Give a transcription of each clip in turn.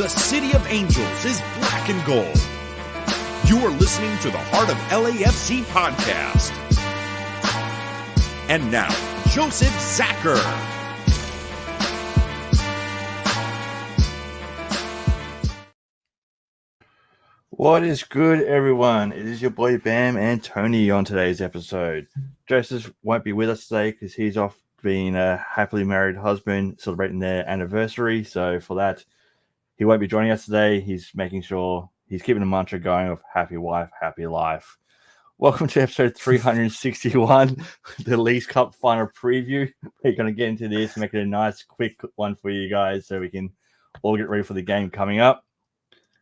The City of Angels is black and gold. You are listening to the Heart of LAFC podcast. And now, Joseph Zacher. What is good, everyone? It is your boy Bam and Tony on today's episode. Joseph won't be with us today because he's off being a happily married husband celebrating their anniversary. So for that, he won't be joining us today. He's making sure he's keeping the mantra going of happy wife, happy life. Welcome to episode 361, the Leagues Cup final preview. We're going to get into this, make it a nice, quick one for you guys so we can all get ready for the game coming up.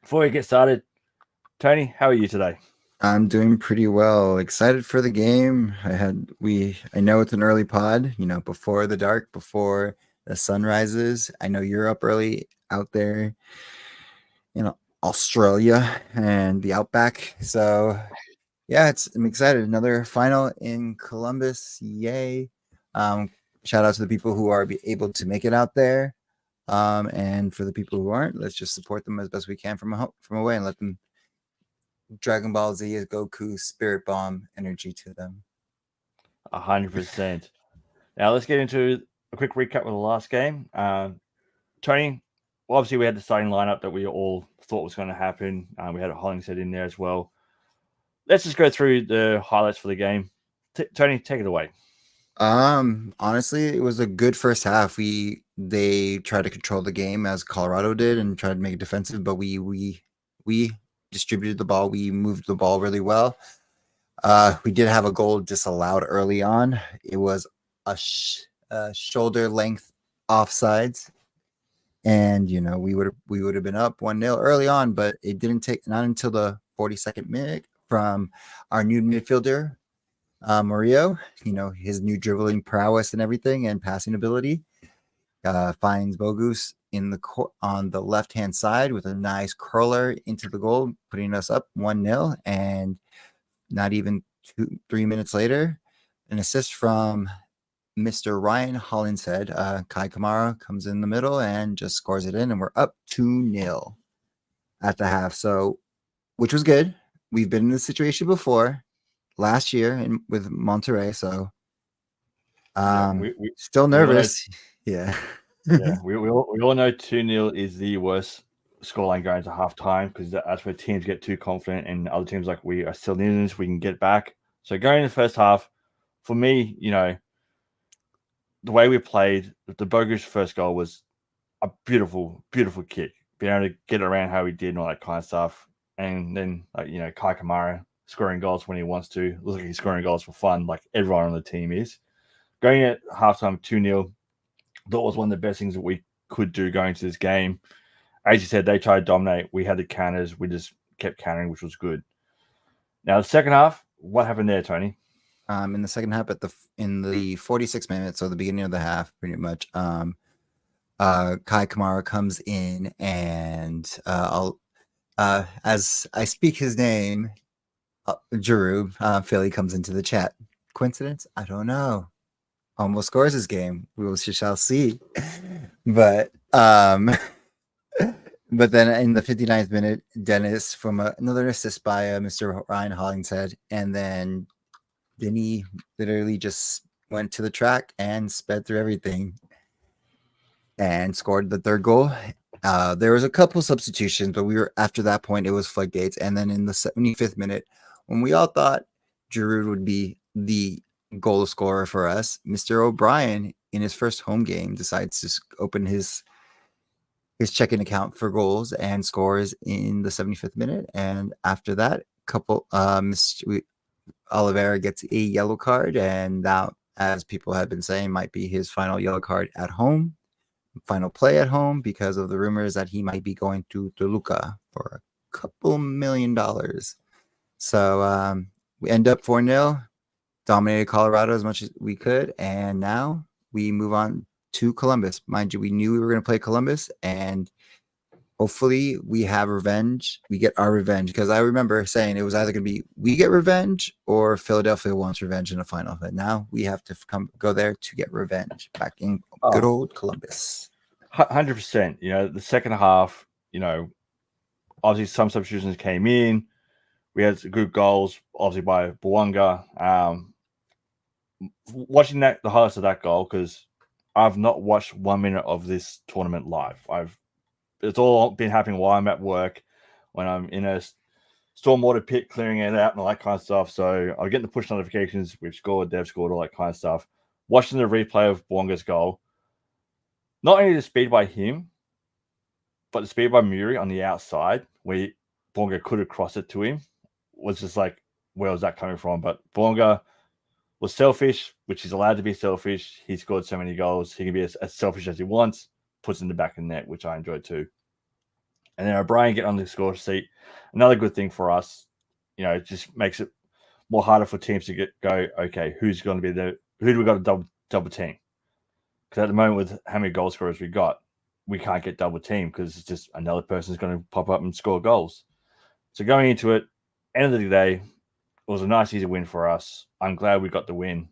Before we get started, Tony, how are you today? I'm doing pretty well. Excited for the game. I know it's an early pod, before the dark, before the sun rises. I know you're up early out there, Australia and the Outback. So yeah, I'm excited. Another final in Columbus. Yay. Shout out to the people who are able to make it out there. And for the people who aren't, let's just support them as best we can from away and let them Dragon Ball Z is Goku Spirit Bomb energy to them. 100%. Now let's get into a quick recap of the last game. Tony, obviously we had the starting lineup that we all thought was going to happen. We had a Hollingshead in there as well. Let's just go through the highlights for the game. Tony, take it away. Honestly, it was a good first half. They tried to control the game as Colorado did and tried to make it defensive, but we distributed the ball. We moved the ball really well. We did have a goal disallowed early on. It was a shoulder length offsides, and we would have been up 1-0 early on, but it didn't take not until the 42nd minute from our new midfielder, Murillo. His new dribbling prowess and everything, and passing ability. Finds Bogus on the left-hand side with a nice curler into the goal, putting us up 1-0. And not even 3 minutes later, an assist from Mr. Ryan Hollingshead. Kai Kamara comes in the middle and just scores it in, and we're up 2-0 at the half. So, which was good. We've been in this situation before last year with Monterrey, so we still nervous. Yeah. Yeah, we all know 2-0 is the worst scoreline going to halftime because that's where teams get too confident and other teams like we are still in this, we can get back. So going in the first half, for me, the way we played, the Bogus first goal was a beautiful, beautiful kick. Being able to get around how he did and all that kind of stuff. And then, Kai Kamara scoring goals when he wants to. Looks like he's scoring goals for fun, like everyone on the team is. Going at halftime 2-0, that was one of the best things that we could do going to this game. As you said, they tried to dominate. We had the counters. We just kept countering, which was good. Now, the second half, what happened there, Tony? In the second half, in the 46 minutes, so the beginning of the half, pretty much, Kai Kamara comes in, and as I speak his name, Giroud, Philly comes into the chat. Coincidence? I don't know. Almost scores his game. We shall see. But then in the 59th minute, Dennis from another assist by Mr. Ryan Hollingshead, and then Denny literally just went to the track and sped through everything and scored the third goal. There was a couple substitutions, but after that point, it was floodgates. And then in the 75th minute, when we all thought Giroud would be the goal scorer for us, Mr. O'Brien in his first home game decides to open his checking account for goals and scores in the 75th minute. And after that, Oliveira gets a yellow card, and that, as people have been saying, might be his final yellow card at home, final play at home, because of the rumors that he might be going to Toluca for a couple $1 million. So we end up 4-0. Dominated Colorado as much as we could, and now we move on to Columbus. Mind you, we knew we were going to play Columbus, and hopefully we have revenge. We get our revenge, because I remember saying it was either going to be we get revenge or Philadelphia wants revenge in the final. But now we have to go there to get revenge back in good old Columbus. 100%. The second half, obviously some substitutions came in. We had good goals, obviously by Bouanga. Watching the highlights of that goal, because I've not watched 1 minute of this tournament live. It's all been happening while I'm at work, when I'm in a stormwater pit clearing it out and all that kind of stuff. So I'm getting the push notifications. We've scored, they've scored, all that kind of stuff. Watching the replay of Bouanga's goal, not only the speed by him, but the speed by Muri on the outside, where Bouanga could have crossed it to him, was just like, where was that coming from? But Bouanga was selfish, which he's allowed to be selfish. He scored so many goals. He can be as selfish as he wants, puts it in the back of the net, which I enjoyed too. And then O'Brien getting on the score sheet. Another good thing for us, it just makes it more harder for teams to go, okay, who do we got to double team? Because at the moment, with how many goal scorers we can't get double team, because it's just another person's going to pop up and score goals. So going into it, end of the day, it was a nice, easy win for us. I'm glad we got the win.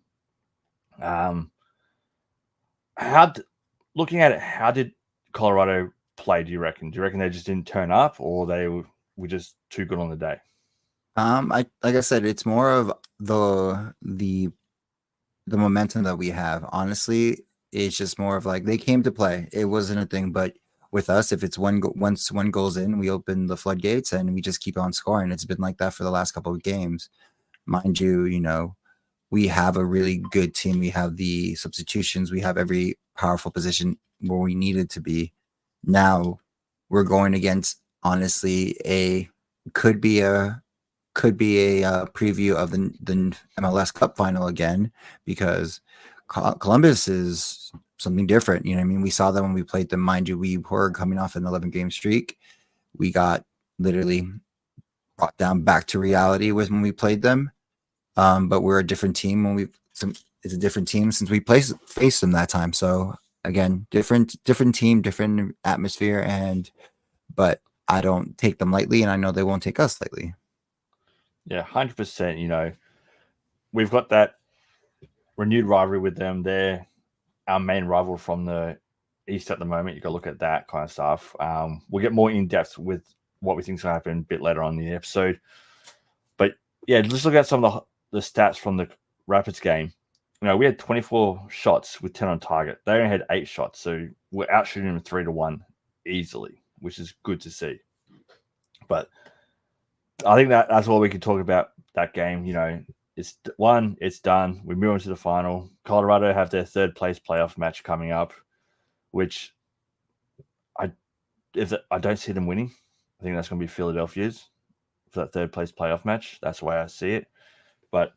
Looking at it, how did Colorado play, do you reckon? Do you reckon they just didn't turn up, or they were just too good on the day? Like I said, it's more of the momentum that we have. Honestly, it's just more of like they came to play. It wasn't a thing, but with us, if it's once one goal's in, we open the floodgates and we just keep on scoring. It's been like that for the last couple of games. Mind you, we have a really good team. We have the substitutions. We have every powerful position where we needed to be. Now we're going against, honestly, could be a preview of the MLS Cup final again, because Columbus is something different. You know what I mean? We saw that when we played them. Mind you, we were coming off an 11-game streak. We got literally brought down back to reality when we played them. But we're a different team it's a different team since we faced them that time. So again, different team, different atmosphere, but I don't take them lightly, and I know they won't take us lightly. Yeah, 100%. We've got that renewed rivalry with them. They're our main rival from the East at the moment. You got to look at that kind of stuff. We'll get more in depth with what we think is going to happen a bit later on in the episode. But yeah, let's look at some of the stats from the Rapids game. We had 24 shots with 10 on target. They only had 8 shots, so we're outshooting them 3-1 easily, which is good to see. But I think that's all we can talk about that game. It's done. We move on to the final. Colorado have their third place playoff match coming up, which I don't see them winning. I think that's going to be Philadelphia's for that third place playoff match. That's the way I see it. But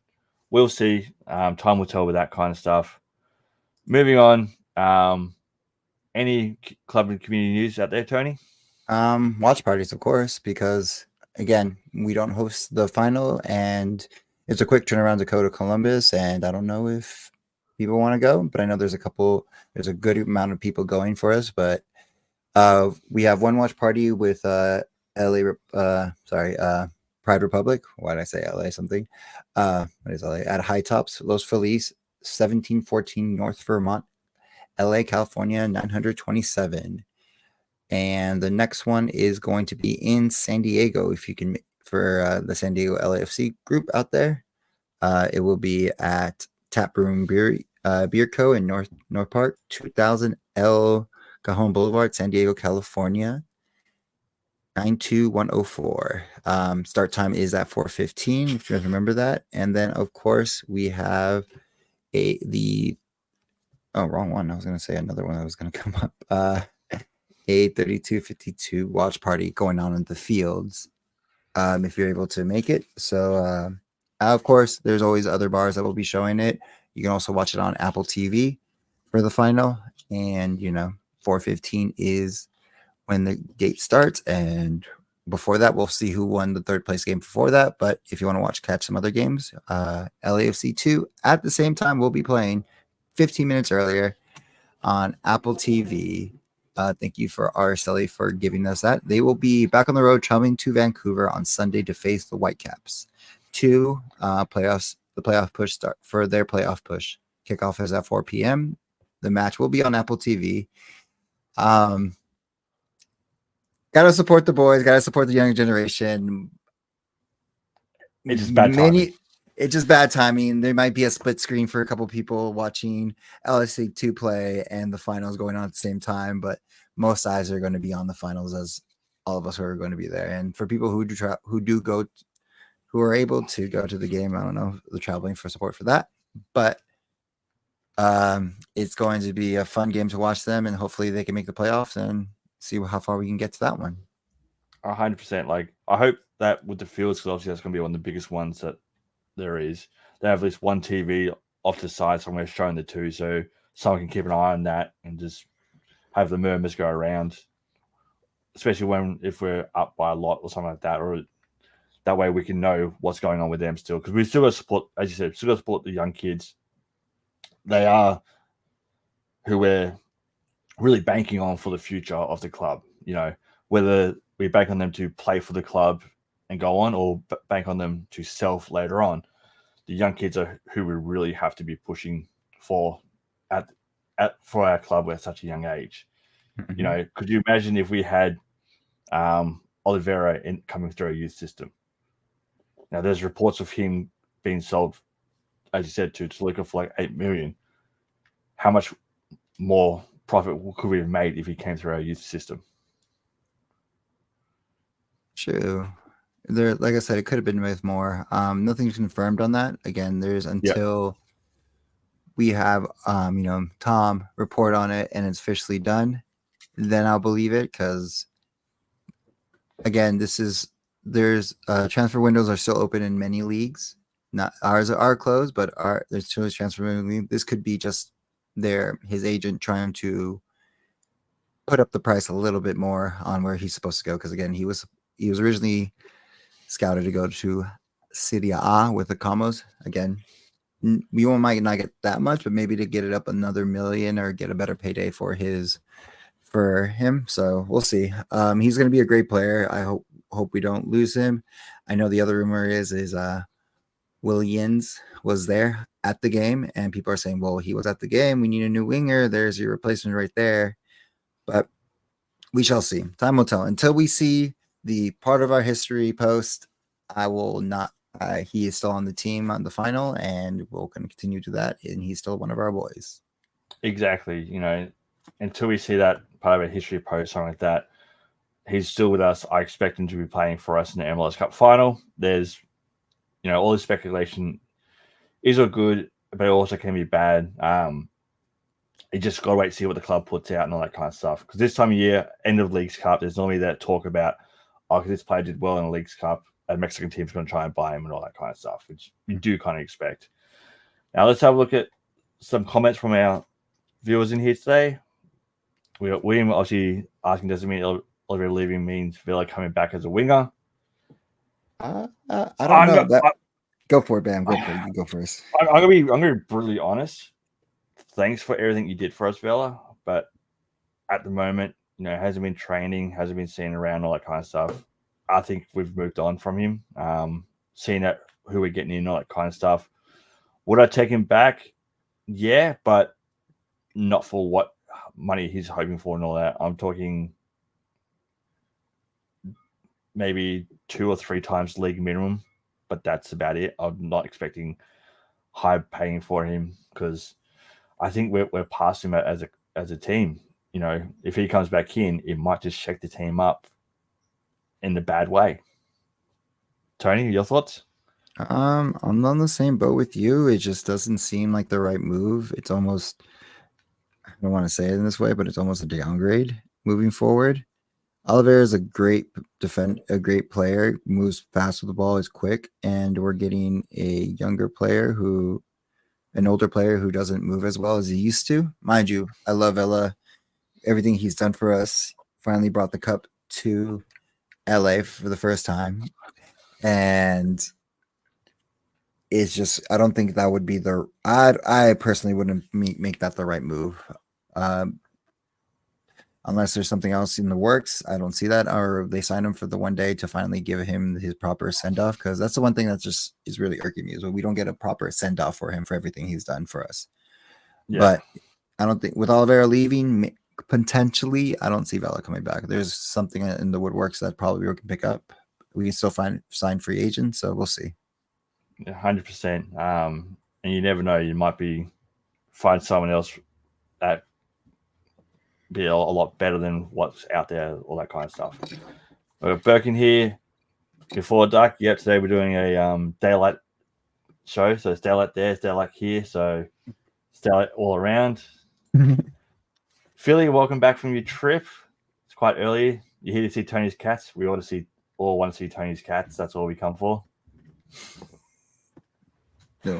we'll see. Time will tell with that kind of stuff. Moving on. Any club and community news out there, Tony? Watch parties, of course, because again, we don't host the final, and it's a quick turnaround to go to Columbus, and I don't know if people want to go, but I know there's a good amount of people going for us. But we have one watch party with Pride Republic. Why did I say LA something? What is LA? At High Tops, Los Feliz, 1714 North Vermont, LA, California, 927. And the next one is going to be in San Diego, if you can, for the San Diego LAFC group out there. It will be at Tap Room Beer Co. in North Park, 2000 El Cajon Boulevard, San Diego, California, 92104. Start time is at 4:15, if you guys remember that. And then, of course, we have wrong one. I was going to say another one that was going to come up. A 3252 watch party going on in the fields, if you're able to make it. So, of course, there's always other bars that will be showing it. You can also watch it on Apple TV for the final. And, 4:15 is when the gate starts. And before that, we'll see who won the third place game before that. But if you want to catch some other games, LAFC 2 at the same time will be playing 15 minutes earlier on Apple TV. Thank you for RSLA for giving us that. They will be back on the road traveling to Vancouver on Sunday to face the Whitecaps. The playoff push start for their playoff push. Kickoff is at 4 p.m. The match will be on Apple TV. Gotta support the boys. Gotta support the younger generation. It's just bad timing. It's just bad timing. There might be a split screen for a couple people watching LSC 2 play and the finals going on at the same time, but most eyes are going to be on the finals, as all of us are going to be there. And for people who who are able to go to the game, I don't know, the traveling for support for that, but it's going to be a fun game to watch them, and hopefully they can make the playoffs and see how far we can get to that one. 100%. Like, I hope that with the fields, because obviously that's going to be one of the biggest ones that there is, they have at least one TV off to the side somewhere showing the two, so someone can keep an eye on that and just have the murmurs go around, especially if we're up by a lot or something like that, or that way we can know what's going on with them still, because we still got to support, as you said, still got to support the young kids. They are who we're really banking on for the future of the club. You know, whether we bank on them to play for the club and go on, or bank on them to sell later on, the young kids are who we really have to be pushing for for our club at such a young age. Mm-hmm. You know, could you imagine if we had Oliveira coming through our youth system? Now, there's reports of him being sold, as you said, to Toluca for like $8 million. How much more profit could we have made if he came through our youth system? True. There, like I said, it could have been with more. Nothing's confirmed on that. Again, there's until we have Tom report on it and it's officially done, then I'll believe it. Because again, there's transfer windows are still open in many leagues. Not ours are closed, but there's still transfer window. This could be just his agent trying to put up the price a little bit more on where he's supposed to go. Because again, he was originally scouted to go to Serie A with the Comos. Again, we might not get that much, but maybe to get it up another $1 million or get a better payday for him. So we'll see. He's going to be a great player. I hope we don't lose him. I know the other rumor is Williams was there at the game, and people are saying, well, he was at the game. We need a new winger. There's your replacement right there. But we shall see. Time will tell. Until we see the part of our history post, I will not. He is still on the team on the final, and we'll continue to that. And he's still one of our boys. Exactly. You know, until we see that part of a history post, something like that, he's still with us. I expect him to be playing for us in the MLS Cup final. There's, all this speculation is all good, but it also can be bad. You just got to wait to see what the club puts out and all that kind of stuff. Because this time of year, end of Leagues Cup, there's normally that talk about, because this player did well in the Leagues Cup, a Mexican team's going to try and buy him and all that kind of stuff, which you do kind of expect. Now, let's have a look at some comments from our viewers in here today. We got William obviously asking, does it mean Oliver leaving means Villa coming back as a winger? I don't know. Go for it, Bam. Go for it. You go first. I'm gonna be brutally honest. Thanks for everything you did for us, Villa, but at the moment, hasn't been training, hasn't been seen around, all that kind of stuff. I think we've moved on from him. Seeing that who we're getting in, all that kind of stuff. Would I take him back? Yeah, but not for what money he's hoping for and all that. I'm talking maybe 2 or 3 times league minimum, but that's about it. I'm not expecting high paying for him, because I think we're past him as a team. If he comes back in, it might just shake the team up in the bad way. Tony, your thoughts? I'm on the same boat with you. It just doesn't seem like the right move. It's almost, I don't want to say it in this way, but it's almost a downgrade moving forward. Oliver is a great player, moves fast with the ball, is quick, and we're getting a an older player who doesn't move as well as he used to. Mind you, I love Ella. Everything he's done for us. Finally brought the cup to LA for the first time. And it's just, I don't think that would be I personally wouldn't make that the right move. Unless there's something else in the works. I don't see that. Or they sign him for the one day to finally give him his proper send-off, because that's the one thing that just is really irking me, is we don't get a proper send-off for him for everything he's done for us. Yeah. But I don't think, with Oliveira leaving, potentially, I don't see Vela coming back. There's something in the woodworks that probably we can pick up. We can still sign free agents, so we'll see. 100%. And you never know, you might find someone else that be a lot better than what's out there, all that kind of stuff. We've got Birkin here before dark. Yep, today we're doing a daylight show. So it's daylight there, it's daylight here. So it's daylight all around. Philly, welcome back from your trip. It's quite early. You're here to see Tony's cats. We all want to see Tony's cats. That's all we come for. We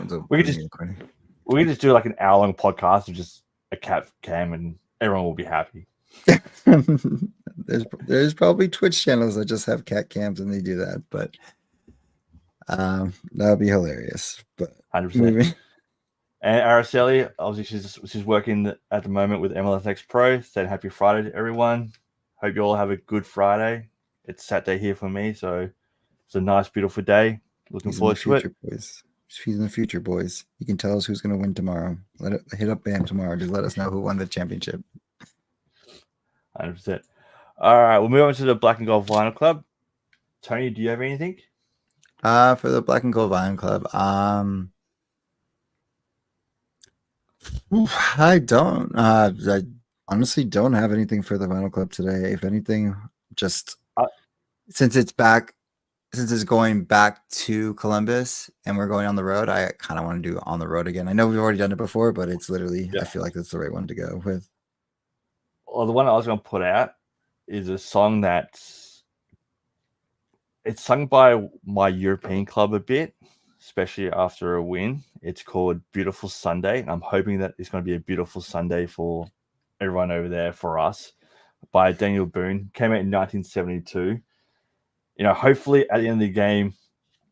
could just do like an hour-long podcast of just a cat cam, and everyone will be happy. There's probably Twitch channels that just have cat cams and they do that, but that would be hilarious. But 100%. And Araceli, obviously she's working at the moment with MLSX Pro. Saying happy Friday to everyone. Hope you all have a good Friday. It's Saturday here for me, so it's a nice, beautiful day. Looking forward to it. Boys. He's in the future, boys. You can tell us who's going to win tomorrow. Hit up Bam tomorrow. Just let us know who won the championship. 100%. All right, we'll move on to the Black and Gold Vinyl Club. Tony, do you have anything? For the Black and Gold Vinyl Club, I don't. I honestly don't have anything for the Vinyl Club today. If anything, just since it's going back to Columbus and we're going on the road, I kind of want to do on the road again. I know we've already done it before, but it's literally, I feel like that's the right one to go with. Well, the one I was going to put out is a song it's sung by my European club a bit, especially after a win. It's called Beautiful Sunday, and I'm hoping that it's going to be a beautiful Sunday for everyone over there, for us, by Daniel Boone. Came out in 1972. Hopefully at the end of the game,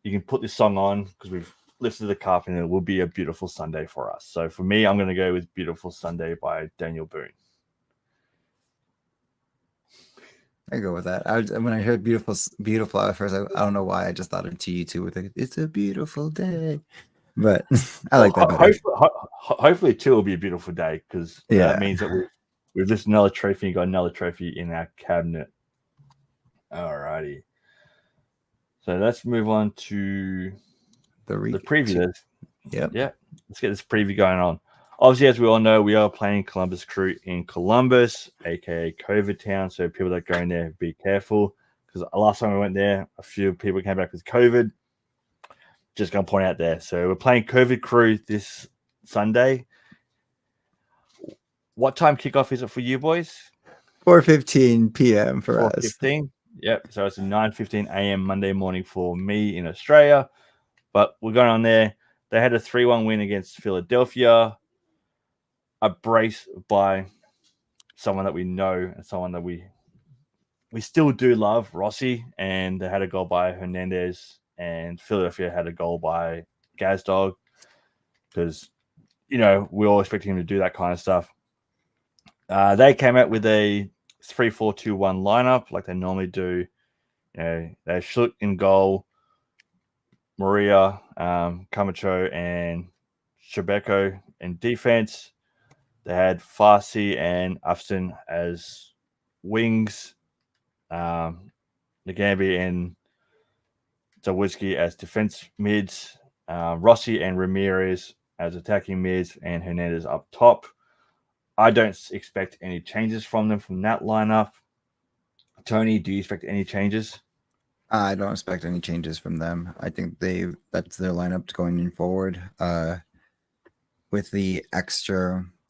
you can put this song on because we've lifted the cup and it will be a beautiful Sunday for us. So for me, I'm going to go with Beautiful Sunday by Daniel Boone. I go with that. When I heard beautiful at first, I don't know why. I just thought of TU2 with it. It's a beautiful day. But I like that better. Hopefully, too, will be a beautiful day because that means that we've lifted another trophy and got another trophy in our cabinet. Alrighty. So let's move on to the preview. Yeah. Let's get this preview going on. Obviously, as we all know, we are playing Columbus Crew in Columbus, aka COVID Town. So people that go in there, be careful. Because last time we went there, a few people came back with COVID. Just going to point out there. So we're playing COVID Crew this Sunday. What time kickoff is it for you boys? 4:15 p.m. for us. 4:15. Yep. So it's a 9:15 a.m. Monday morning for me in Australia. But we're going on there. They had a 3-1 win against Philadelphia. A brace by someone that we know and someone that we still do love, Rossi, and they had a goal by Hernandez, and Philadelphia had a goal by Gazdog because, we all expect him to do that kind of stuff. They came out with a 3-4-2-1 lineup like they normally do. They Schluck in goal, Maria, Camacho, and Shebeko in defense. They had Farsi and Afton as wings, Nagambi and Zawadzki as defense mids, Rossi and Ramirez as attacking mids, and Hernandez up top. I don't expect any changes from them from that lineup. Tony, do you expect any changes? I don't expect any changes from them. I think that's their lineup going in forward. With the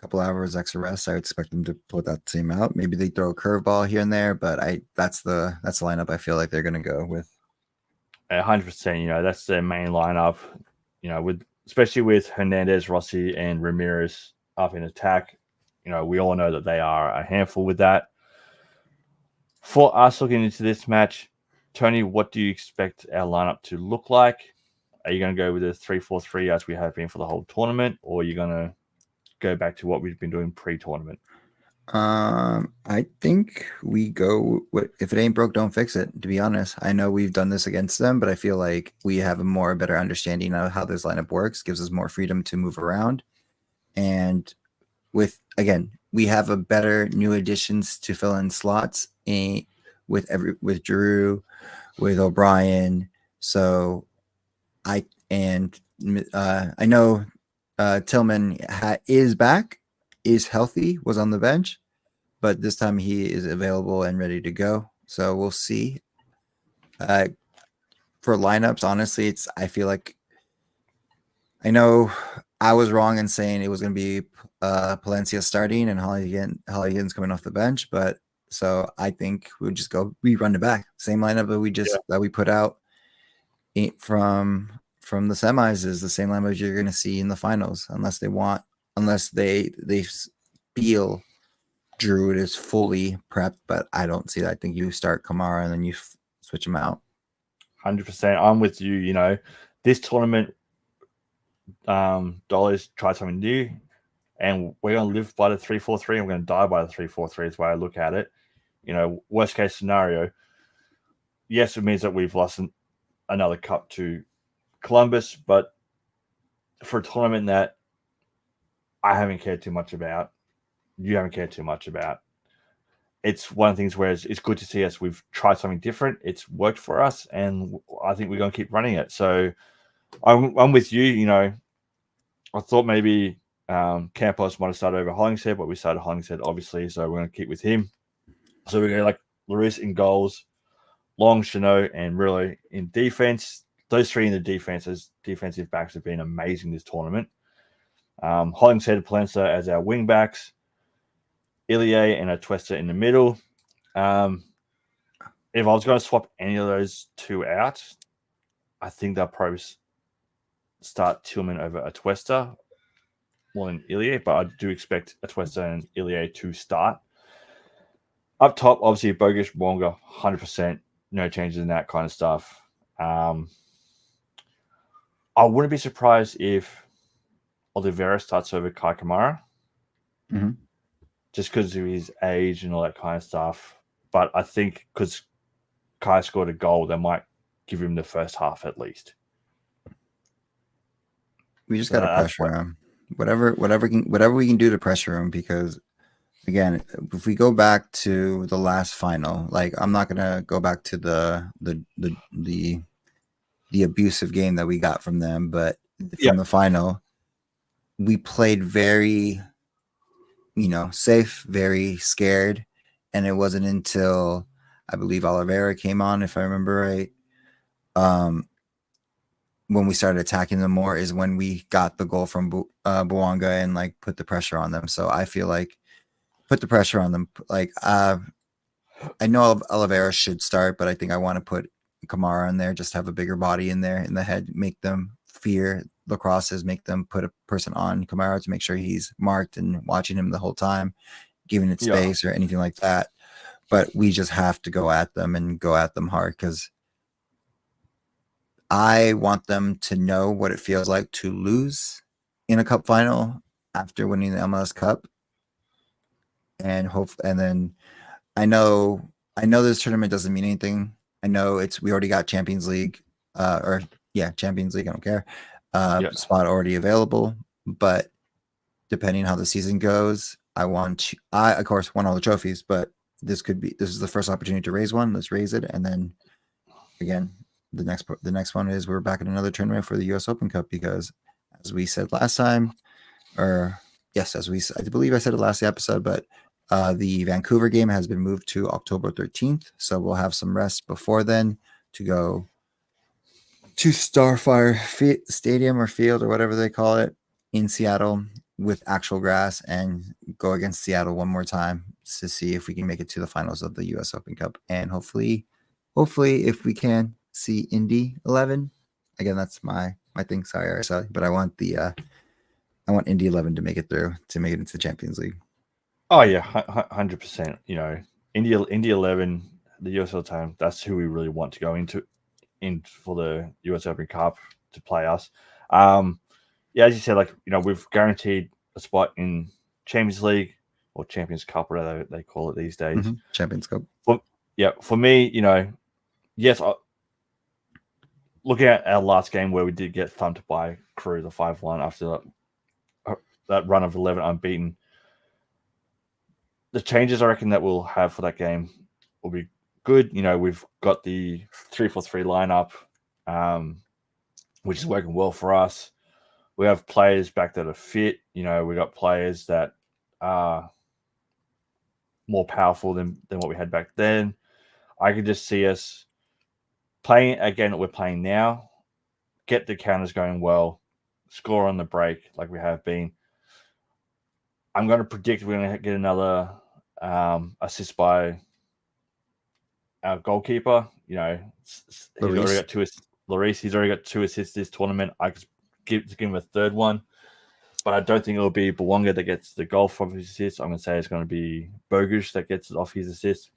couple hours extra rest, I would expect them to put that same out. Maybe they throw a curveball here and there, but that's the lineup I feel like they're going to go with. 100%. That's their main lineup. Especially with Hernandez, Rossi, and Ramirez up in attack. We all know that they are a handful with that. For us looking into this match, Tony, what do you expect our lineup to look like? Are you going to go with a 3-4-3 as we have been for the whole tournament, or are you going to go back to what we've been doing pre-tournament? I think we go with, if it ain't broke, don't fix it. To be honest, I know we've done this against them, but I feel like we have a better understanding of how this lineup works, gives us more freedom to move around. And with, again, we have a better new additions to fill in slots with Drew, with O'Brien. So I know Tillman is back, is healthy, was on the bench, but this time he is available and ready to go. So we'll see. For lineups, honestly, I feel like I know I was wrong in saying it was going to be Palencia starting and Holly Higgins coming off the bench, but so I think we run it back. Same lineup that we put out from the semis is the same lineup you're going to see in the finals, unless they feel Drew is fully prepped. But I don't see that. I think you start Kamara and then you switch him out. 100%. I'm with you. You know, this tournament, Dollars tried something new, and we're going to live by the 3-4-3, and we're going to die by the 3-4-3 is the way I look at it. You know, worst case scenario, yes, it means that we've lost another cup to Columbus, but for a tournament that I haven't cared too much about, you haven't cared too much about, it's one of the things where it's good to see us. We've tried something different. It's worked for us, and I think we're going to keep running it. So I'm with you. You know, I thought maybe Campos might have started over Hollingshead, but we started Hollingshead, obviously, so we're going to keep with him. So we're going to Lloris in goals, Long, Chanot, and really in defense. Those three in the defensive backs have been amazing this tournament. Hollingshead, Palencia as our wing backs, Ilie and Atuesta in the middle. If I was going to swap any of those two out, I think they'll probably start Tillman over Atuesta more than Ilie, but I do expect Atuesta and Ilie to start. Up top, obviously, Bogus, Wonga, 100%. No changes in that kind of stuff. I wouldn't be surprised if Oliveira starts over Kai Kamara. Mm-hmm. Just because of his age and all that kind of stuff. But I think because Kai scored a goal, they might give him the first half at least. We just got to pressure him. Whatever we can do to pressure him, because again, if we go back to the last final, like I'm not gonna go back to the abusive game that we got from them, but from the final, we played very, safe, very scared, and it wasn't until I believe Oliveira came on, if I remember right, when we started attacking them more is when we got the goal from Bouanga and put the pressure on them. So I feel like put the pressure on them. I know Oliveira should start, but I think I want to put Kamara in there, just have a bigger body in there in the head, make them fear the crosses, make them put a person on Kamara to make sure he's marked and watching him the whole time, giving it space or anything like that. But we just have to go at them and go at them hard, because I want them to know what it feels like to lose in a cup final after winning the MLS Cup. And then I know this tournament doesn't mean anything. I know we already got Champions League, Champions League. I don't care. Spot already available, but depending how the season goes, I of course want all the trophies, but this is the first opportunity to raise one. Let's raise it, and then again, the next one is we're back in another tournament for the U.S. Open Cup, because as we said last time, I believe I said it last episode, but the Vancouver game has been moved to October 13th, so we'll have some rest before then to go to Starfire Stadium or Field or whatever they call it in Seattle with actual grass and go against Seattle one more time to see if we can make it to the finals of the U.S. Open Cup, and hopefully if we can see Indy 11 again. That's my thing. Sorry, Araceli, but I want Indy 11 to make it through, to make it into the Champions League. Oh yeah, 100%. You know, Indy 11, the USL team. That's who we really want to go in for the US Open Cup to play us. As you said, we've guaranteed a spot in Champions League or Champions Cup, whatever they call it these days. Mm-hmm. Champions Cup. For me, yes. Looking at our last game where we did get thumped by Crew, the 5-1 after that run of 11 unbeaten. the changes I reckon that we'll have for that game will be good. We've got the 3-4-3 lineup, which is working well for us. We have players back that are fit. We got players that are more powerful than what we had back then. I could just see us playing again what we're playing now, get the counters going well, score on the break like we have been. I'm going to predict we're going to get another assist by our goalkeeper. He's already got two. Lloris, he's already got 2 assists this tournament. I could give him a third one, but I don't think it'll be Bawonga that gets the goal from his assist. I'm going to say it's going to be Bogusz that gets it off his assist.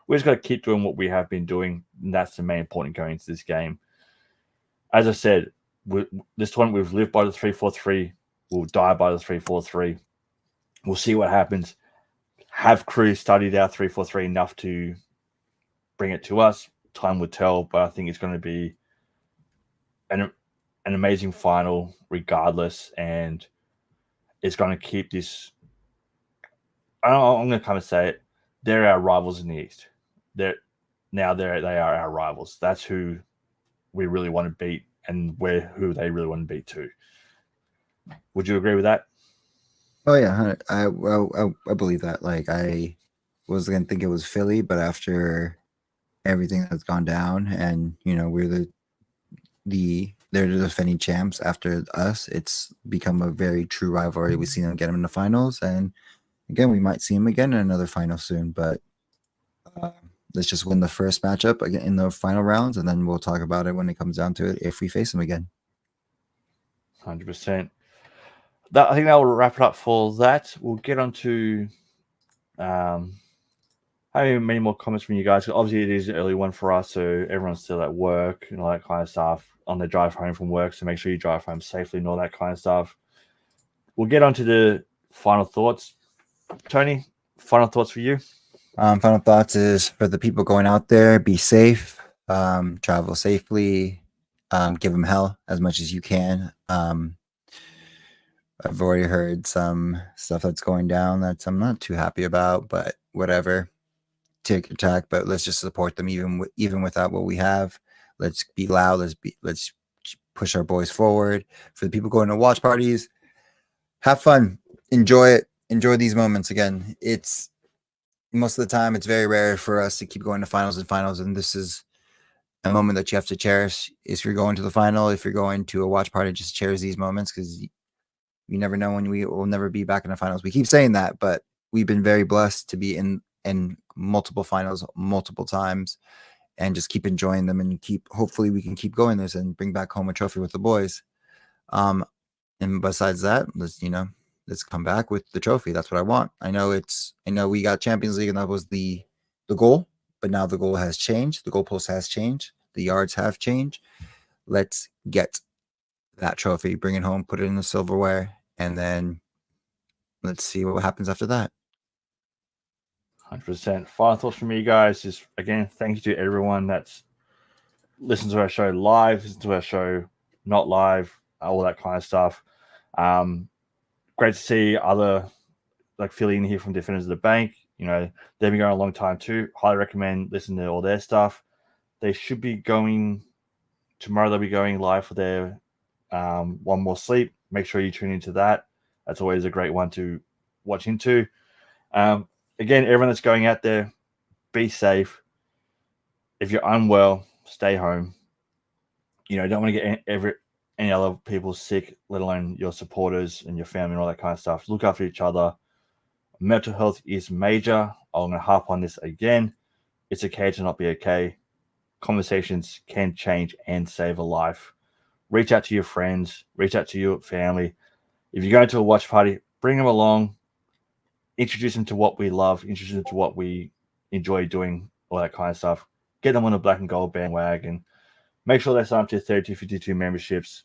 We just got to keep doing what we have been doing, and that's the main point going into this game. As I said, this tournament we've lived by the 3-4-3. We'll die by the 3-4-3. We'll see what happens. Have crew studied our 3-4-3 enough to bring it to us? Time will tell, but I think it's going to be an amazing final regardless, and it's going to keep this. I'm going to kind of say it. They're our rivals in the East. They are our rivals. That's who we really want to beat, and we're who they really want to beat too. Would you agree with that? Oh yeah, I believe that. Like, I was gonna think it was Philly, but after everything that's gone down, and we're they're the defending champs after us, it's become a very true rivalry. We've seen them get them in the finals, and again, we might see them again in another final soon. But let's just win the first matchup again in the final rounds, and then we'll talk about it when it comes down to it if we face them again. 100%. I think that will wrap it up for that. We'll get on to having many more comments from you guys. Obviously, it is an early one for us, so everyone's still at work and all that kind of stuff on the drive home from work. So make sure you drive home safely and all that kind of stuff. We'll get on to the final thoughts. Tony, final thoughts for you? Final thoughts is for the people going out there: be safe, travel safely, give them hell as much as you can. I've already heard some stuff that's going down that I'm not too happy about, but whatever. Take attack, but let's just support them even without what we have. Let's be loud. Let's push our boys forward. For the people going to watch parties, have fun, enjoy it, enjoy these moments. Again, it's most of the time it's very rare for us to keep going to finals, and this is a moment that you have to cherish. If you're going to the final, if you're going to a watch party, just cherish these moments, because you never know when we will never be back in the finals. We keep saying that, but we've been very blessed to be in multiple finals multiple times, and just keep enjoying them, and hopefully we can keep going this and bring back home a trophy with the boys. And besides that, let's come back with the trophy. That's what I want. I know we got Champions League, and that was the goal, but now the goal has changed. The goalpost has changed. The yards have changed. Let's get that trophy, bring it home, put it in the silverware, and then let's see what happens after that. 100%. Final thoughts from me, guys, is again, thank you to everyone that's listened to our show live, listened to our show not live, all that kind of stuff. Great to see other like Philly in here from Defenders of the Bank. They've been going a long time too. Highly recommend listening to all their stuff. They should be going tomorrow. They'll be going live for their One More Sleep. Make sure you tune into that. That's always a great one to watch into. Again, everyone that's going out there, be safe. If you're unwell, stay home. Don't want to get any other people sick, let alone your supporters and your family and all that kind of stuff. Look after each other. Mental health is major. I'm going to harp on this again. It's okay to not be okay. Conversations can change and save a life. Reach out to your friends. Reach out to your family. If you're going to a watch party, bring them along. Introduce them to what we love. Introduce them to what we enjoy doing, all that kind of stuff. Get them on the black and gold bandwagon. Make sure they sign up to 3252 memberships.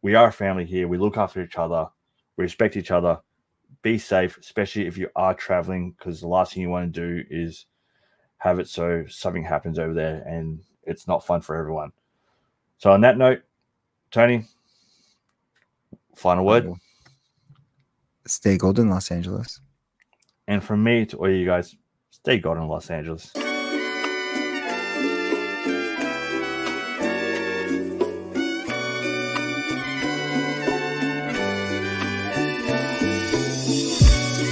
We are a family here. We look after each other. We respect each other. Be safe, especially if you are traveling, because the last thing you want to do is have it so something happens over there and it's not fun for everyone. So on that note, Tony, final word. Stay golden, Los Angeles. And from me to all you guys, stay God in Los Angeles.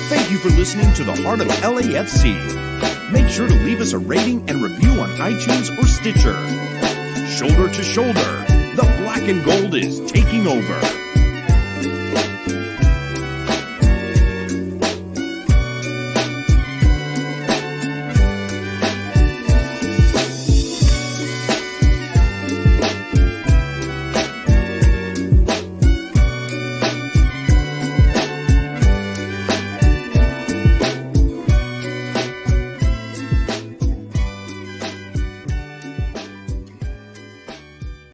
Thank you for listening to the Heart of LAFC. Make sure to leave us a rating and review on iTunes or Stitcher. Shoulder to shoulder, the black and gold is taking over.